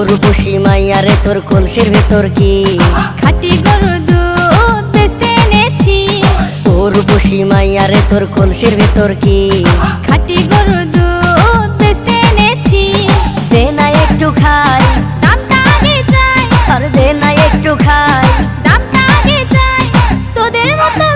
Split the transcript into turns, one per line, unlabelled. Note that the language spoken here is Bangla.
রূপসী মাইয়া রে তোর কলসির ভেতর কি
খাঁটি গরুর দুধ বেচতে এনেছি।
ও রূপসী মাইয়া রে তোর কলসির ভেতর কি
খাঁটি গরুর দুধ বেচতে এনেছি।
দে না একটু খাই,
দামটা আগে চাই,
আর দে না একটু খাই।
দামটা আগে চাই, তোদের মতো